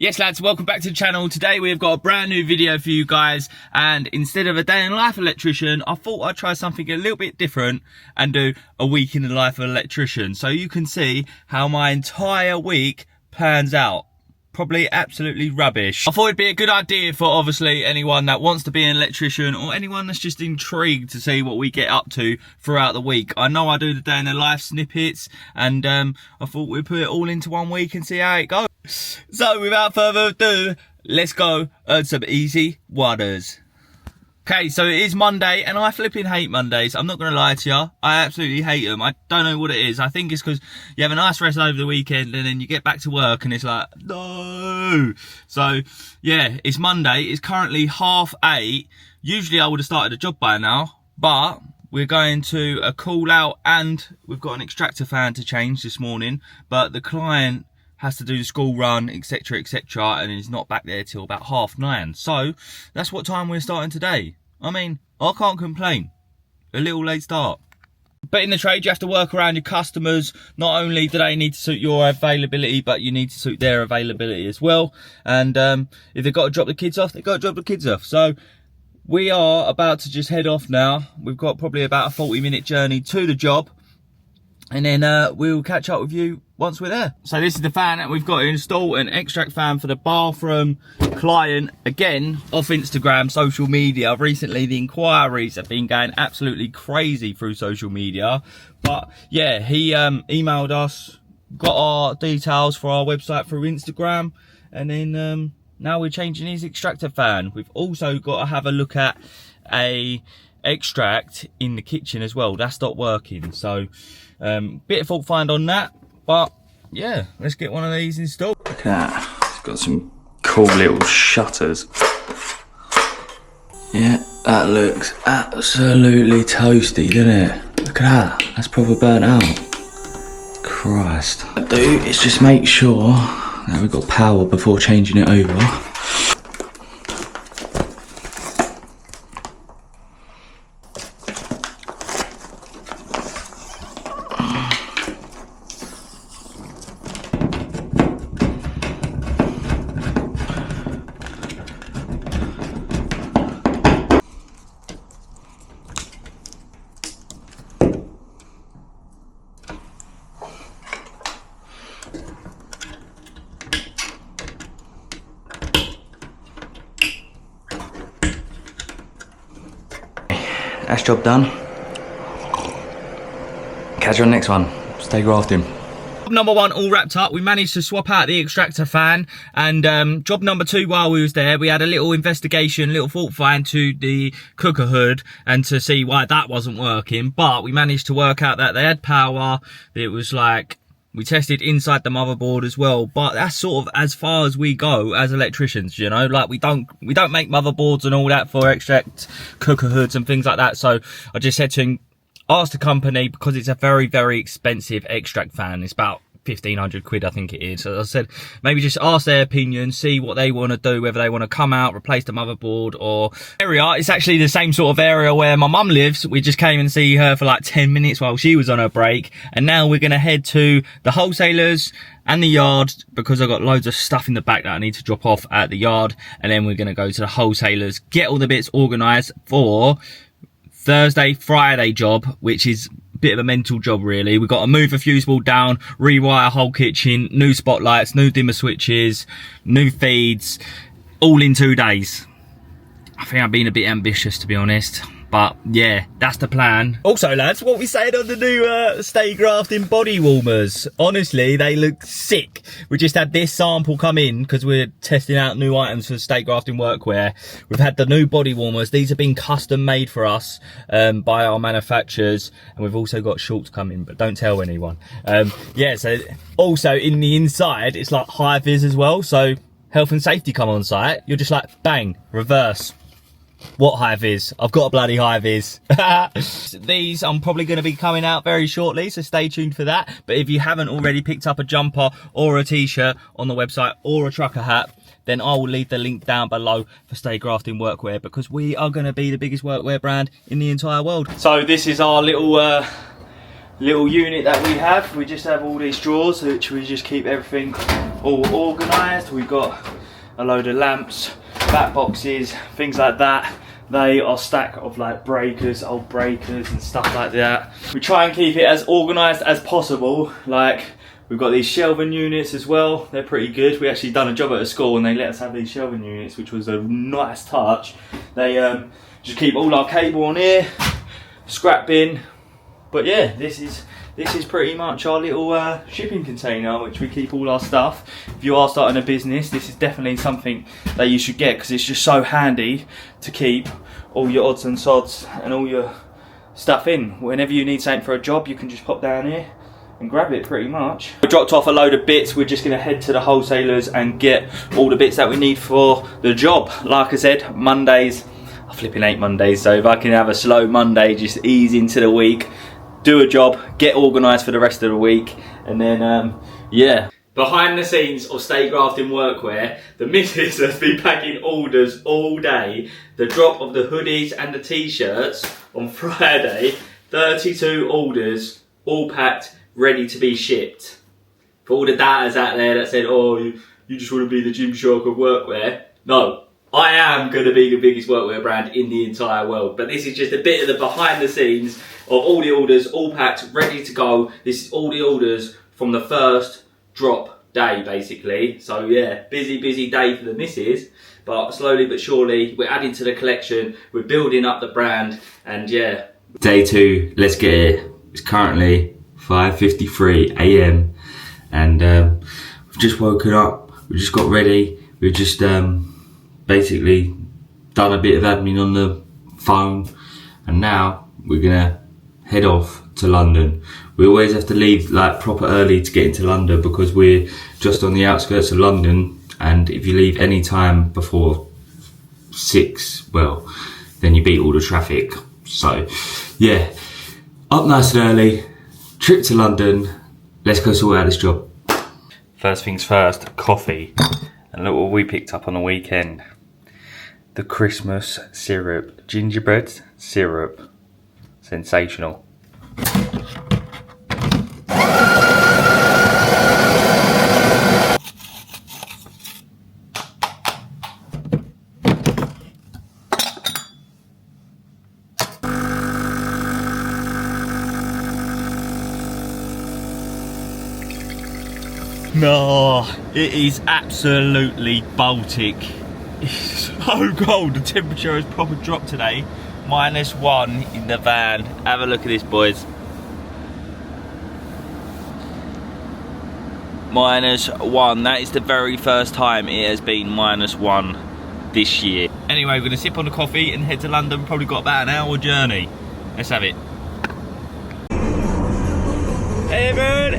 Yes lads, welcome back to the channel. Today we've got a brand new video for you guys, and instead of a day in the life electrician, I thought I'd try something a little bit different and do a week in the life of an electrician, so you can see how my entire week pans out. Probably absolutely rubbish. I thought it'd be a good idea for obviously anyone that wants to be an electrician or anyone that's just intrigued to see what we get up to throughout the week. I know I do the day in the life snippets, and I thought we'd put it all into one week and see how it goes. So without further ado, let's go earn some easy waters. Okay, so it is Monday, and I flipping hate Mondays. I'm not going to lie to you. I absolutely hate them. I don't know what it is. I think it's because you have a nice rest over the weekend, and then you get back to work, and it's like, no. So, yeah, it's Monday. It's currently 8:30. Usually I would have started a job by now, but we're going to a call out, and we've got an extractor fan to change this morning, but the client has to do the school run, etc, etc, and is not back there till about 9:30. So that's what time we're starting today. I mean, I can't complain. A little late start. But in the trade, you have to work around your customers. Not only do they need to suit your availability, but you need to suit their availability as well. And if they've got to drop the kids off, they've got to drop the kids off. So we are about to just head off now. We've got probably about a 40-minute journey to the job, and then we'll catch up with you once we're there. So this is the fan that we've got to install, an extract fan for the bathroom. Client, again, off Instagram, social media. Recently, the inquiries have been going absolutely crazy through social media. But yeah, he emailed us, got our details for our website through Instagram, and then now we're changing his extractor fan. We've also got to have a look at a extract in the kitchen as well. That's not working, so bit of fault find on that, but yeah, let's get one of these installed. Look at that, it's got some cool little shutters. Yeah, that looks absolutely toasty, doesn't it? Look at that, that's proper burnt out. Christ. What I do is just make sure that we've got power before changing it over. That's job done. Catch you on the next one. Stay grafting. Job number one all wrapped up. We managed to swap out the extractor fan, and job number two, while we was there, we had a little investigation, little fault find to the cooker hood, and to see why that wasn't working. But we managed to work out that they had power. It was like, we tested inside the motherboard as well, but that's sort of as far as we go as electricians, you know. Like, we don't make motherboards and all that for extract cooker hoods and things like that. So I just said to him, ask the company, because it's a very, very expensive extract fan. It's about 1,500 quid, I think it is. So I said, maybe just ask their opinion, see what they want to do, whether they want to come out, replace the motherboard or area. It's actually the same sort of area where my mum lives. We just came and see her for like 10 minutes while she was on her break. And now we're going to head to the wholesalers and the yard, because I've got loads of stuff in the back that I need to drop off at the yard. And then we're going to go to the wholesalers, get all the bits organised for Thursday, Friday job, which is bit of a mental job really. We've got to move a Fuseboard down, rewire whole kitchen, new spotlights, new dimmer switches, new feeds, all in 2 days. I think I've been a bit ambitious, to be honest, but yeah, that's the plan. Also lads, what we saying on the new Stay Grafting body warmers? Honestly, they look sick. We just had this sample come in because we're testing out new items for Stay Grafting Workwear. We've had the new body warmers. These have been custom made for us by our manufacturers, and we've also got shorts coming, but don't tell anyone. Yeah, so also in the inside, it's like high vis as well, so health and safety come on site. You're just like, bang, reverse. What high vis? I've got a bloody high vis. These I'm probably going to be coming out very shortly, so stay tuned for that. But if you haven't already picked up a jumper or a t-shirt on the website or a trucker hat, then I will leave the link down below for Stay Grafting Workwear, because we are going to be the biggest workwear brand in the entire world. So this is our little unit that we have. We just have all these drawers, which we just keep everything all organised. We've got a load of lamps, back boxes, things like that. They are a stack of like breakers, old breakers and stuff like that. We try and keep it as organised as possible. Like, we've got these shelving units as well. They're pretty good. We actually done a job at a school and they let us have these shelving units, which was a nice touch. They just keep all our cable on here, scrap bin. But yeah, this is pretty much our little shipping container, which we keep all our stuff. If you are starting a business, this is definitely something that you should get, because it's just so handy to keep all your odds and sods and all your stuff in. Whenever you need something for a job, you can just pop down here and grab it pretty much. We dropped off a load of bits. We're just going to head to the wholesalers and get all the bits that we need for the job. Like I said, Mondays, I flipping hate Mondays, so if I can have a slow Monday, just ease into the week, do a job, get organised for the rest of the week, and then yeah. Behind the scenes of Stay Grafting Workwear, the missus has been packing orders all day. The drop of the hoodies and the t-shirts on Friday, 32 orders, all packed, ready to be shipped. For all the datas out there that said, oh, you just want to be the Gymshark of workwear. No, I am going to be the biggest workwear brand in the entire world. But this is just a bit of the behind the scenes of all the orders, all packed, ready to go. This is all the orders from the first drop day, basically. So yeah, busy day for the missus. But slowly but surely, we're adding to the collection. We're building up the brand. And yeah. Day 2, let's get it. It's currently 5:53 AM. And we've just woken up. We just got ready. We've just basically done a bit of admin on the phone. And now we're gonna head off to London. We always have to leave like proper early to get into London, because we're just on the outskirts of London, and if you leave any time before 6, well, then you beat all the traffic. So yeah, up nice and early, trip to London, let's go sort out this job. First things first, coffee. And look what we picked up on the weekend. The Christmas syrup, gingerbread syrup. Sensational. No, it is absolutely Baltic. It's so cold. The temperature has proper dropped today. -1 in the van. Have a look at this, boys. -1. That is the very first time it has been -1 this year. Anyway, we're gonna sip on the coffee and head to London. Probably got about an hour journey. Let's have it. Ever,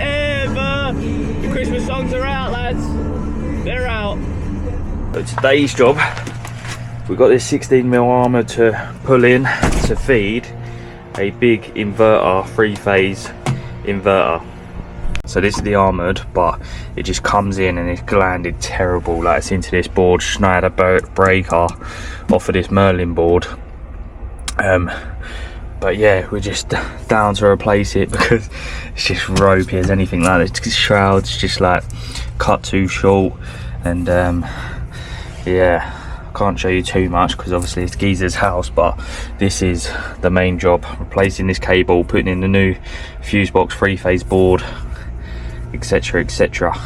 the Christmas songs are out, lads. They're out. So today's job, we've got this 16mm armour to pull in to feed a big inverter, 3-phase inverter. So this is the armoured, but it just comes in and it's glanded terrible. Like, it's into this board, Schneider breaker off of this Merlin board. But yeah, we're just down to replace it because it's just ropey as anything like this. It's shrouds just like cut too short, and yeah, I can't show you too much because obviously it's Geezer's house, but this is the main job, replacing this cable, putting in the new Fusebox 3-phase board, etc, etc.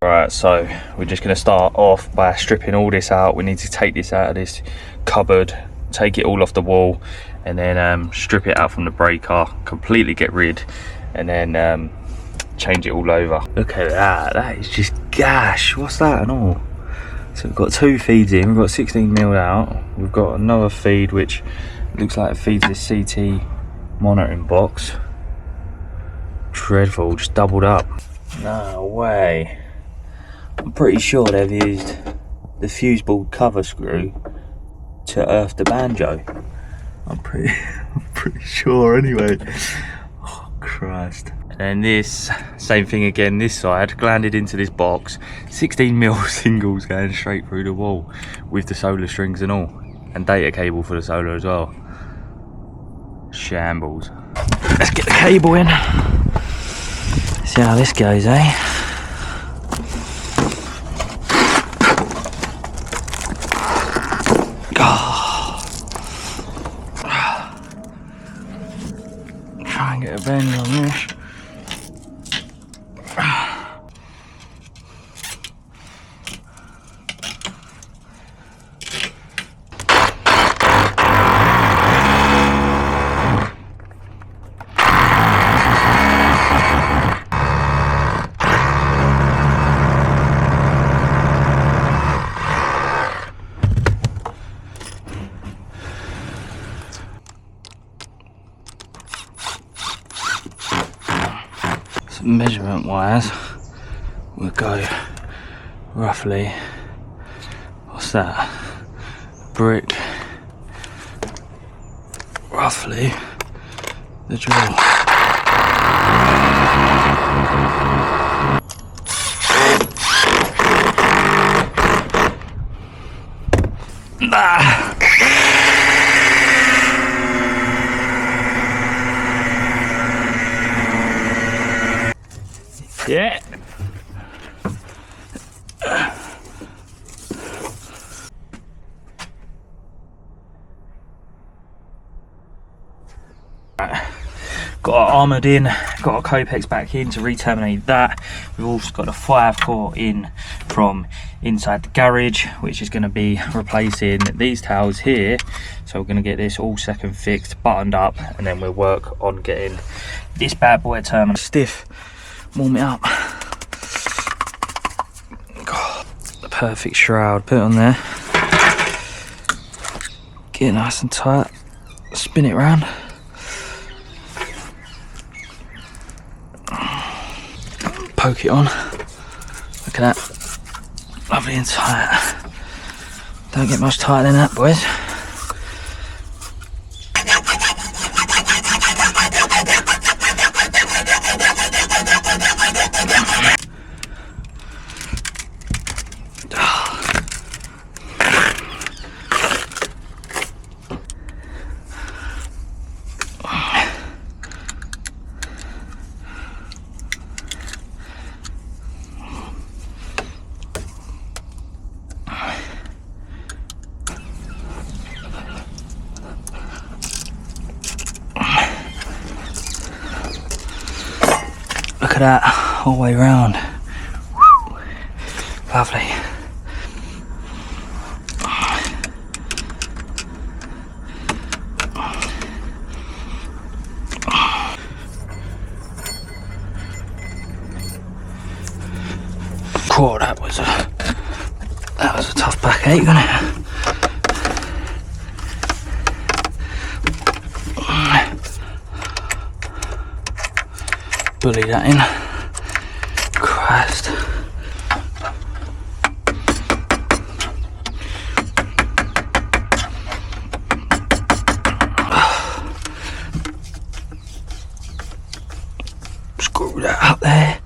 Right, so we're just going to start off by stripping all this out. We need to take this out of this cupboard, take it all off the wall, and then strip it out from the breaker, completely get rid, and then change it all over. Look at that, that is just gash. What's that and all? So we've got 2 feeds in, we've got 16mm out, we've got another feed which looks like it feeds this CT monitoring box. Dreadful, just doubled up. No way. I'm pretty sure they've used the Fuseboard cover screw to earth the banjo. I'm pretty sure anyway. Oh Christ. And then this, same thing again this side, glanded into this box, 16mm singles going straight through the wall with the solar strings and all, and data cable for the solar as well. Shambles. Let's get the cable in. See how this goes, eh? measurement wise, we'll go roughly, what's that, brick, roughly the drill. Yeah. Got our armoured in, got our Copex back in to re-terminate that. We've also got a 5-core in from inside the garage, which is going to be replacing these towels here. So we're going to get this all second fixed, buttoned up, and then we'll work on getting this bad boy terminal stiff. Warm it up. God, the perfect shroud. Put it on there. Get it nice and tight. Spin it round. Poke it on. Look at that. Lovely and tight. Don't get much tighter than that, boys. Look at that, all the way round. Woo. Lovely. Cool, that was a tough backache, wasn't it? Bully that in. Christ. Screw that up there.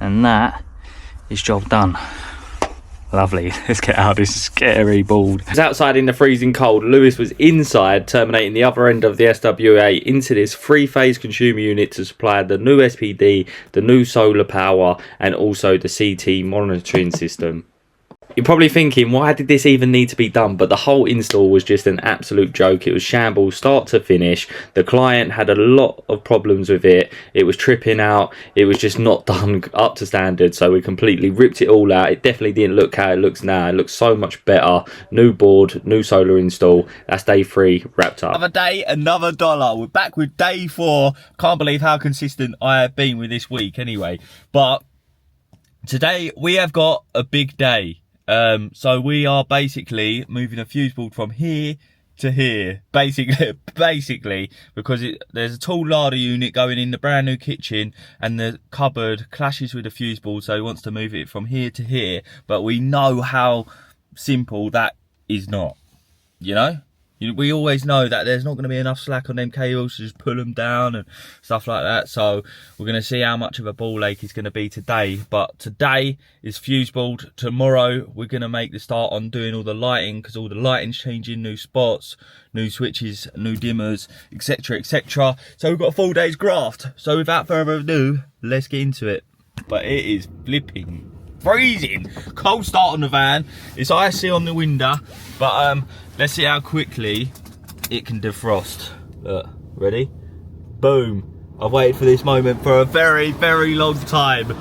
And that is job done. Lovely. Let's get out of this scary board. I was outside in the freezing cold. Lewis was inside terminating the other end of the SWA into this 3-phase consumer unit to supply the new SPD, the new solar power, and also the CT monitoring system. You're probably thinking, why did this even need to be done? But the whole install was just an absolute joke. It was shambles start to finish. The client had a lot of problems with it. It was tripping out. It was just not done up to standard. So we completely ripped it all out. It definitely didn't look how it looks now. It looks so much better. New board, new solar install. That's day 3 wrapped up. Another day, another dollar. We're back with day 4. Can't believe how consistent I have been with this week anyway. But today we have got a big day. So we are basically moving a Fuseboard from here to here, basically because there's a tall larder unit going in the brand new kitchen, and the cupboard clashes with the Fuseboard, so he wants to move it from here to here. But we know how simple that is not, you know. We always know that there's not going to be enough slack on them cables to just pull them down and stuff like that. So we're going to see how much of a ball ache it's going to be today. But today is Fuseboard. Tomorrow we're going to make the start on doing all the lighting, because all the lighting's changing, new spots, new switches, new dimmers, etc, etc. So we've got a full day's graft. So without further ado, let's get into it. But it is flipping freezing. Cold start on the van. It's icy on the window. But let's see how quickly it can defrost. Look, ready? Boom. I've waited for this moment for a very, very long time.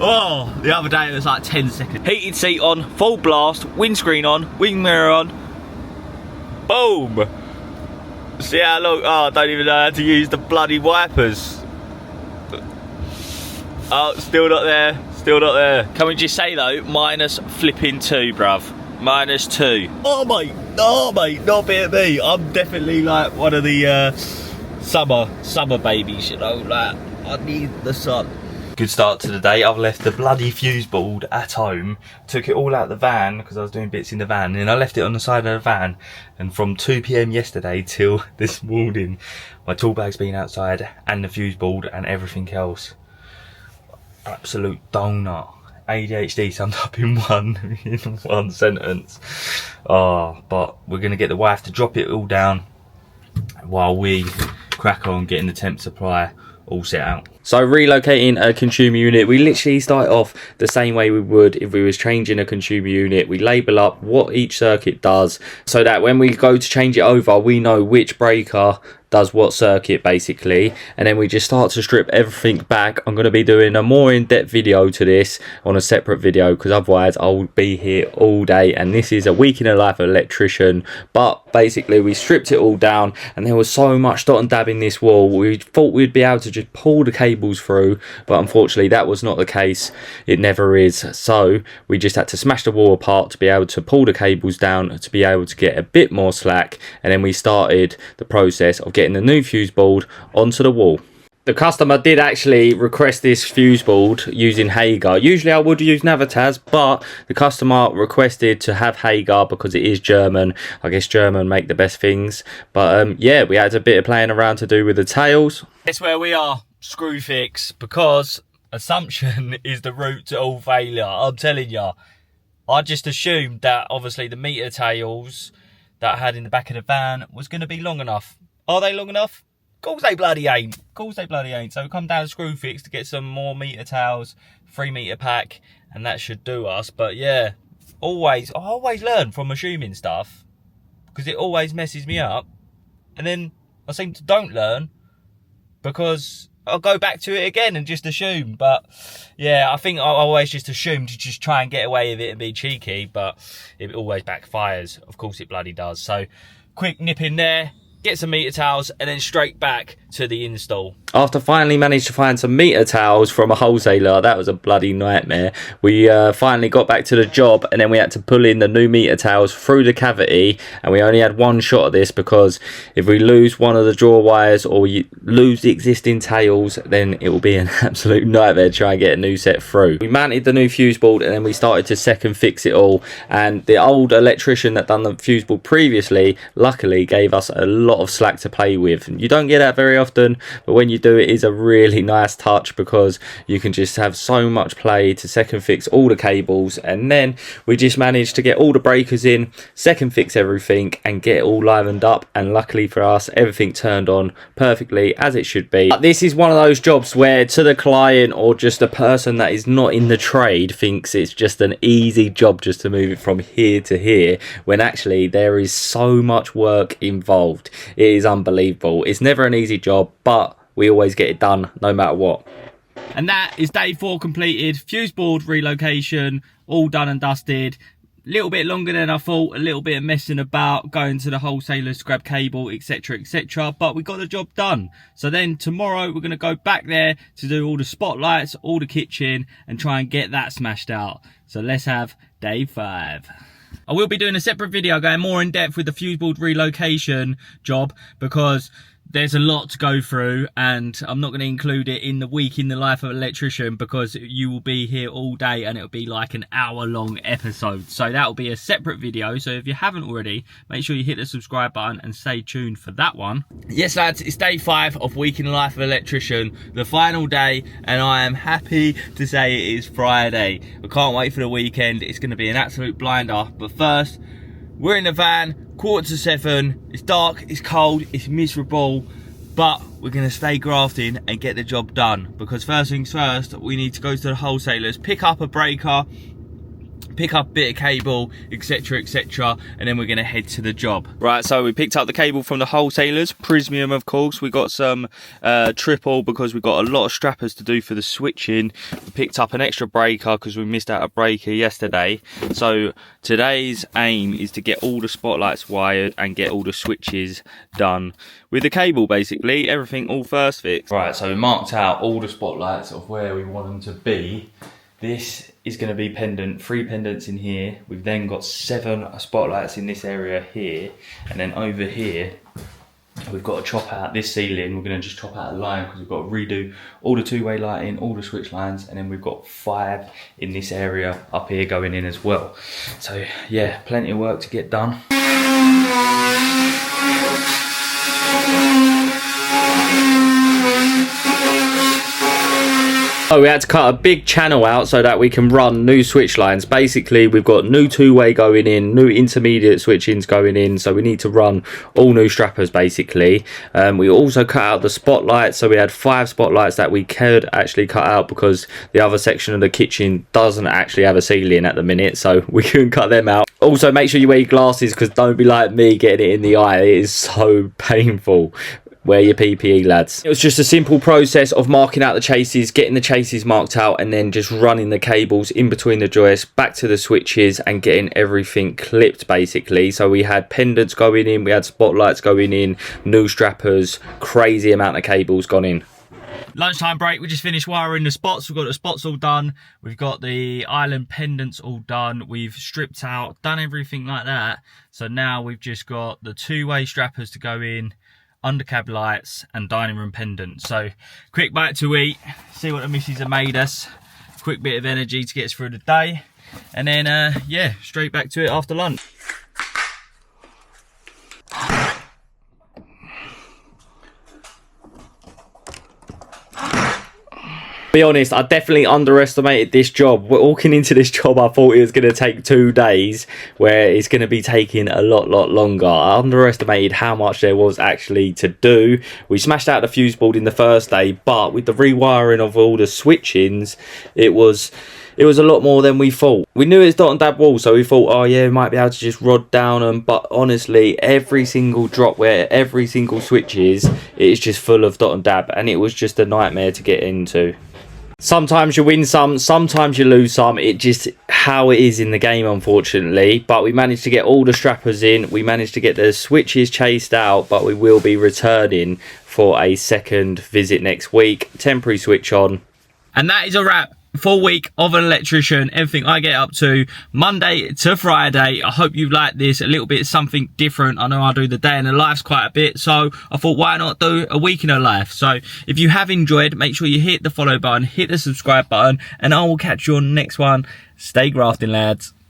Oh, the other day it was like 10 seconds. Heated seat on, full blast, windscreen on, wing mirror on. Boom! See how long? Oh, I don't even know how to use the bloody wipers. Oh, still not there. Still not there. Can we just say though, minus flipping 2, bruv. Minus 2. Oh mate, not be at me. I'm definitely like one of the summer babies, you know, like I need the sun. Good start to the day. I've left the bloody fuse board at home, took it all out the van because I was doing bits in the van, and I left it on the side of the van, and from 2 PM yesterday till this morning my tool bag's been outside and the fuse board and everything else. Absolute donut. ADHD summed up in one sentence. Oh, but we're gonna get the wife to drop it all down while we crack on getting the temp supply all set out. So relocating a consumer unit, we literally start off the same way we would if we was changing a consumer unit. We label up what each circuit does so that when we go to change it over, we know which breaker does what circuit basically, and then we just start to strip everything back. I'm going to be doing a more in-depth video to this on a separate video because otherwise I will be here all day, and this is a week in the life of an electrician. But basically we stripped it all down, and there was so much dot and dab in this wall, we thought we'd be able to just pull the cables through, but unfortunately that was not the case. It never is. So we just had to smash the wall apart to be able to pull the cables down to be able to get a bit more slack, and then we started the process of getting the new fuse board onto the wall. The customer did actually request this fuse board using Hager. Usually I would use Navitas, but the customer requested to have Hager because it is German. I guess German make the best things. But yeah, we had a bit of playing around to do with the tails. That's where we are, screw fix, because assumption is the root to all failure. I'm telling you, I just assumed that obviously the meter tails that I had in the back of the van was going to be long enough. Are they long enough? Of course they bloody ain't. Of course they bloody ain't. So we come down to screw fix to get some more meter tails, 3 meter pack, and that should do us. But yeah, I always learn from assuming stuff because it always messes me up, and then I seem to don't learn because I'll go back to it again and just assume. But yeah, I think I always just assume to just try and get away with it and be cheeky, but it always backfires. Of course it bloody does. So quick nip in there, get some meter towels, and then straight back to the install. After finally managed to find some meter towels from a wholesaler, that was a bloody nightmare. We finally got back to the job, and then we had to pull in the new meter towels through the cavity, and we only had one shot at this because if we lose one of the draw wires or we lose the existing tails, then it will be an absolute nightmare to try and get a new set through. We mounted the new fuse board, and then we started to second fix it all, and the old electrician that done the fuse board previously luckily gave us a lot of slack to play with. You don't get that very often, but when you do, it is a really nice touch because you can just have so much play to second fix all the cables. And then we just managed to get all the breakers in, second fix everything, and get it all livened up, and luckily for us everything turned on perfectly as it should be. But this is one of those jobs where to the client or just a person that is not in the trade thinks it's just an easy job just to move it from here to here, when actually there is so much work involved. It is unbelievable. It's never an easy job, but we always get it done no matter what. And that is day 4 completed. Fuse board relocation all done and dusted. A little bit longer than I thought, a little bit of messing about, going to the wholesalers to grab cable, etc, etc, but we got the job done. So then tomorrow we're going to go back there to do all the spotlights, all the kitchen, and try and get that smashed out. So let's have day 5. I will be doing a separate video going more in depth with the fuse board relocation job because there's a lot to go through, and I'm not going to include it in the week in the life of an electrician because you will be here all day and it'll be like an hour-long episode. So that will be a separate video. So if you haven't already, make sure you hit the subscribe button and stay tuned for that one. Yes, lads, it's day 5 of week in the life of an electrician, the final day, and I am happy to say it is Friday. I can't wait for the weekend. It's going to be an absolute blinder. But first, we're in the van, 6:45, it's dark, it's cold, it's miserable, but we're going to stay grafting and get the job done, because first things first, we need to go to the wholesalers, pick up a breaker, pick up a bit of cable, etc, etc, and then we're going to head to the job. Right, so we picked up the cable from the wholesalers, Prismium of course. We got some triple because we got a lot of strappers to do for the switching. We picked up an extra breaker because we missed out a breaker yesterday. So today's aim is to get all the spotlights wired and get all the switches done with the cable, basically everything all first fix. Right, so we marked out all the spotlights of where we want them to be. This is going to be pendant, 3 pendants in here. We've then got 7 spotlights in this area here, and then over here we've got to chop out this ceiling. We're going to just chop out a line because we've got to redo all the two-way lighting, all the switch lines, and then we've got 5 in this area up here going in as well. So yeah, plenty of work to get done. So we had to cut a big channel out so that we can run new switch lines. Basically, we've got new two-way going in, new intermediate switchings going in, so we need to run all new strappers basically. We also cut out the spotlights, so we had 5 spotlights that we could actually cut out because the other section of the kitchen doesn't actually have a ceiling at the minute, so we couldn't cut them out. Also, make sure you wear your glasses because don't be like me getting it in the eye. It is so painful. Wear your PPE, lads. It was just a simple process of marking out the chases, getting the chases marked out, and then just running the cables in between the joists back to the switches and getting everything clipped basically. So we had pendants going in, we had spotlights going in, new strappers, crazy amount of cables gone in. Lunchtime break, we just finished wiring the spots. We've got the spots all done, we've got the island pendants all done, we've stripped out, done everything like that. So now we've just got the two-way strappers to go in, undercab lights and dining room pendants. So quick bite to eat, see what the missus have made us, quick bit of energy to get us through the day, and then yeah, straight back to it after lunch. Be honest, I definitely underestimated this job. We're walking into this job, I thought it was going to take 2 days, where it's going to be taking a lot longer. I underestimated how much there was actually to do. We smashed out the fuse board in the first day, but with the rewiring of all the switchings, it was a lot more than we thought. We knew it's dot and dab wall, so we thought, oh yeah, we might be able to just rod down them, but honestly, every single drop where every single switch is, it's just full of dot and dab, and it was just a nightmare to get into. Sometimes you win some, sometimes you lose some. It just how it is in the game, unfortunately. But we managed to get all the strappers in. We managed to get the switches chased out, but we will be returning for a second visit next week. Temporary switch on. And that is a wrap. Full week of an electrician, everything I get up to Monday to Friday. I hope you like this, a little bit something different. I know I do the day in the lives quite a bit, so I thought why not do a week in a life. So if you have enjoyed, make sure you hit the follow button, hit the subscribe button, and I will catch you on the next one. Stay grafting, lads.